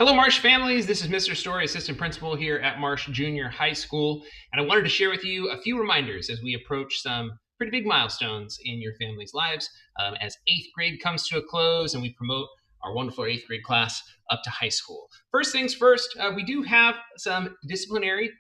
Hello, Marsh families. This is Mr. Story, Assistant Principal here at Marsh Junior High School. And I wanted to share with you a few reminders as we approach some pretty big milestones in your family's lives as eighth grade comes to a close and we promote our wonderful eighth grade class up to high school. First things first, we do have some disciplinary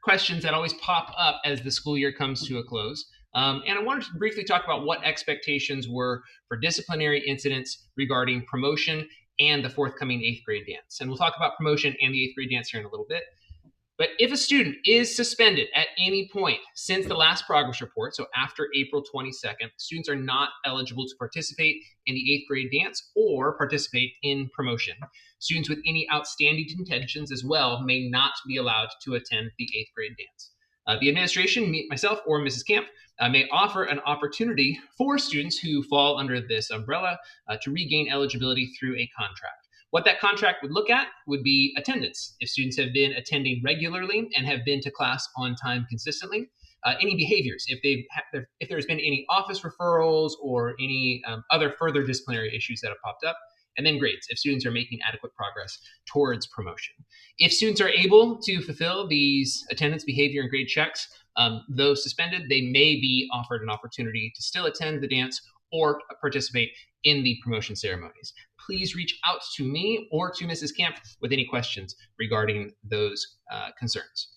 questions that always pop up as the school year comes to a close. And I wanted to briefly talk about what expectations were for disciplinary incidents regarding promotion and the forthcoming eighth grade dance. And we'll talk about promotion and the eighth grade dance here in a little bit. But if a student is suspended at any point since the last progress report, so after April 22nd, students are not eligible to participate in the eighth grade dance or participate in promotion. Students with any outstanding detentions as well may not be allowed to attend the eighth grade dance. The administration, myself or Mrs. Camp, may offer an opportunity for students who fall under this umbrella to regain eligibility through a contract. What that contract would look at would be attendance. If students have been attending regularly and have been to class on time consistently, any behaviors, if there's been any office referrals or any other further disciplinary issues that have popped up, and then grades, if students are making adequate progress towards promotion. If students are able to fulfill these attendance, behavior, and grade checks, though suspended, they may be offered an opportunity to still attend the dance or participate in the promotion ceremonies. Please reach out to me or to Mrs. Camp with any questions regarding those concerns.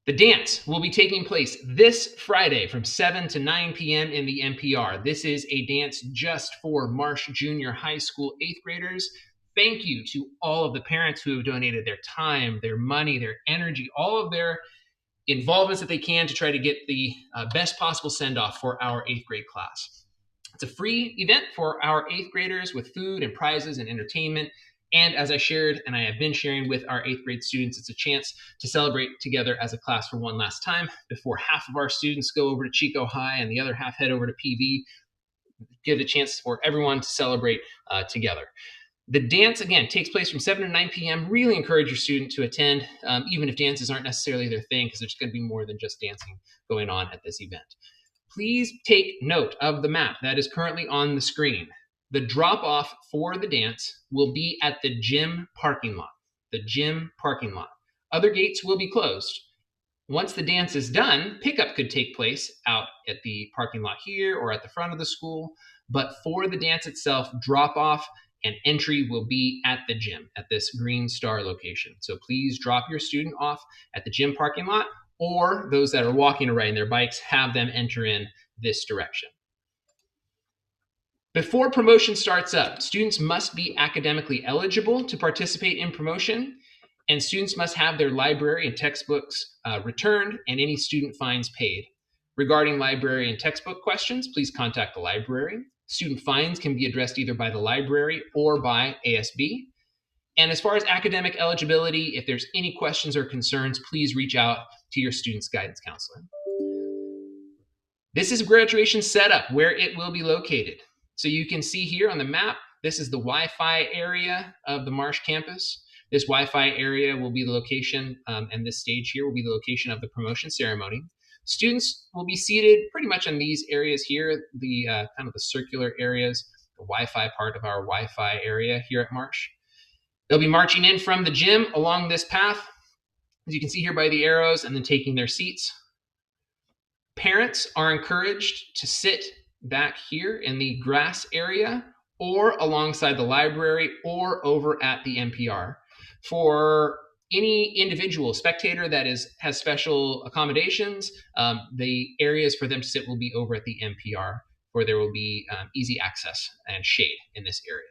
The dance will be taking place this Friday from 7 to 9 p.m. in the MPR. This is a dance just for Marsh Junior High School eighth graders. Thank you to all of the parents who have donated their time, their money, their energy, all of their involvements that they can to try to get the best possible send-off for our eighth grade class. It's a free event for our eighth graders with food and prizes and entertainment. And as I shared, and I have been sharing with our eighth grade students, it's a chance to celebrate together as a class for one last time before half of our students go over to Chico High and the other half head over to PV. Give a chance for everyone to celebrate together. The dance, again, takes place from 7 to 9 p.m. Really encourage your student to attend, even if dances aren't necessarily their thing, because there's going to be more than just dancing going on at this event. Please take note of the map that is currently on the screen. The drop-off for the dance will be at the gym parking lot. The gym parking lot. Other gates will be closed. Once the dance is done, pickup could take place out at the parking lot here or at the front of the school. But for the dance itself, drop-off and entry will be at the gym, at this Green Star location. So please drop your student off at the gym parking lot, or those that are walking or riding their bikes, have them enter in this direction. Before promotion starts up, students must be academically eligible to participate in promotion, and students must have their library and textbooks returned and any student fines paid. Regarding library and textbook questions, please contact the library. Student fines can be addressed either by the library or by ASB. And as far as academic eligibility, if there's any questions or concerns, please reach out to your student's guidance counselor. This is graduation setup, where it will be located. So you can see here on the map, this is the Wi-Fi area of the Marsh campus. This Wi-Fi area will be the location, and this stage here will be the location of the promotion ceremony. Students will be seated pretty much in these areas here, the kind of the circular areas, the Wi-Fi part of our Wi-Fi area here at Marsh. They'll be marching in from the gym along this path, as you can see here by the arrows, and then taking their seats. Parents are encouraged to sit back here in the grass area or alongside the library or over at the MPR. For any individual spectator that has special accommodations, the areas for them to sit will be over at the MPR, where there will be easy access and shade in this area.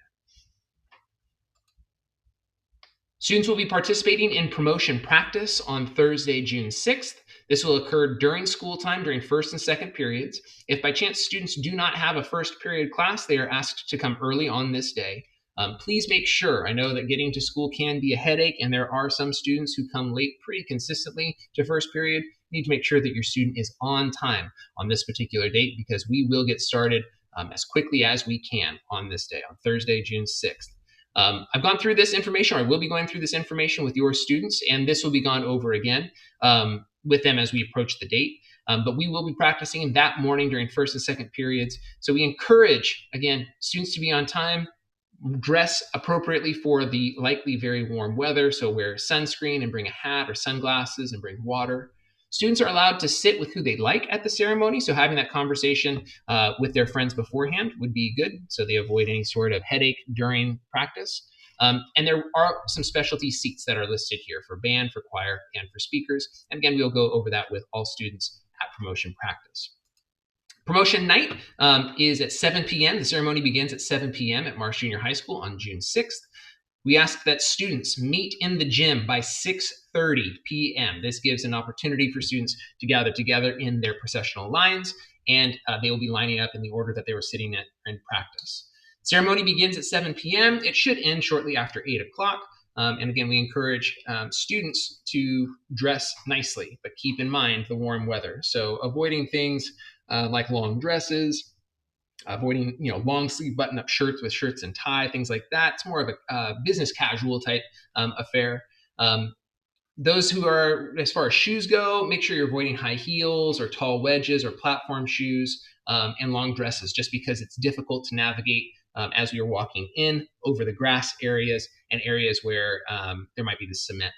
Students will be participating in promotion practice on Thursday, June 6th. This will occur during school time, during first and second periods. If by chance students do not have a first period class, they are asked to come early on this day. Please make sure, I know that getting to school can be a headache, and there are some students who come late pretty consistently to first period. You need to make sure that your student is on time on this particular date, because we will get started as quickly as we can on this day, on Thursday, June 6th. I've gone through this information, or I will be going through this information with your students, and this will be gone over again with them as we approach the date. But we will be practicing that morning during first and second periods. So we encourage, again, students to be on time. Dress appropriately for the likely very warm weather. So wear sunscreen and bring a hat or sunglasses and bring water. Students are allowed to sit with who they like at the ceremony. So having that conversation with their friends beforehand would be good so they avoid any sort of headache during practice. And there are some specialty seats that are listed here for band, for choir, and for speakers. And again, we'll go over that with all students at promotion practice. Promotion night is at 7 p.m. The ceremony begins at 7 p.m. at Marsh Junior High School on June 6th. We ask that students meet in the gym by 6:30 p.m. This gives an opportunity for students to gather together in their processional lines, and they will be lining up in the order that they were sitting in practice. Ceremony begins at 7 p.m. It should end shortly after 8 o'clock. And again, we encourage students to dress nicely, but keep in mind the warm weather. So avoiding things like long dresses, avoiding long sleeve button up shirts with shirts and tie, things like that. It's more of a business casual type affair. Those who are, as far as shoes go, make sure you're avoiding high heels or tall wedges or platform shoes and long dresses, just because it's difficult to navigate as you're walking in over the grass areas and areas where there might be the cement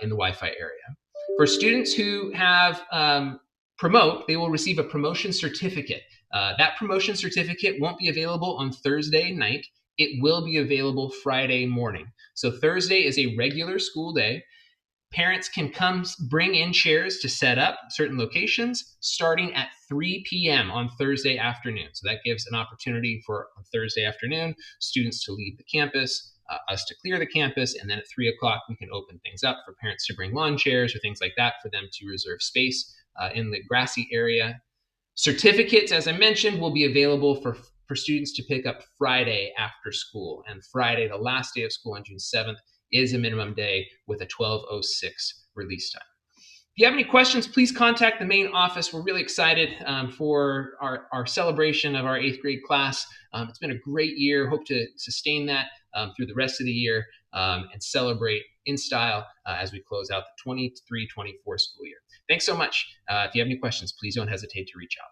in the Wi-Fi area. For students who have promote, they will receive a promotion certificate. That promotion certificate won't be available on Thursday night. It will be available Friday morning. So Thursday is a regular school day. Parents can come bring in chairs to set up certain locations starting at 3 p.m. on Thursday afternoon. So that gives an opportunity for on Thursday afternoon students to leave the campus, us to clear the campus, and then at 3 o'clock we can open things up for parents to bring lawn chairs or things like that for them to reserve space in the grassy area. Certificates, as I mentioned, will be available for students to pick up Friday after school. And Friday, the last day of school on June 7th, is a minimum day with a 12:06 release time. If you have any questions, please contact the main office. We're really excited for our celebration of our 8th grade class. It's been a great year. Hope to sustain that through the rest of the year and celebrate in style as we close out the 23-24 school year. Thanks so much. If you have any questions, please don't hesitate to reach out.